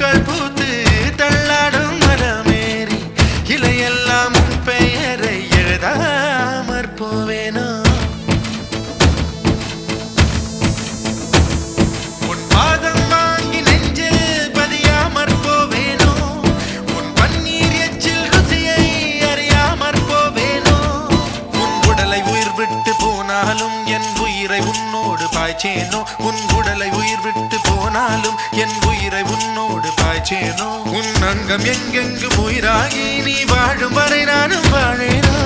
பூக்கள் பூத்து தள்ளாடும் மரமேறி இலையெல்லாம் உன் பெயரை எழுதாமற் போவேனோ உன் பாதம் வாங்கி நெஞ்சில் பதியாமற் போவேனோ உன் பன்னீர் எச்சில் ருசியை அறியாமற் போவேனோ உன் உடலை உயிர் விட்டு போனாலும் என் உயிரை உன்னோடு பாய்ச்சேனோ உன் உடலை உயிர் விட்டு போனாலும் என் உயிரை உன்னோடு பாய்ச்சேனோ உன் அங்கம் எங்கெங்கு உயிராகி நீ வாழும் வரை நானும் வாழேனோ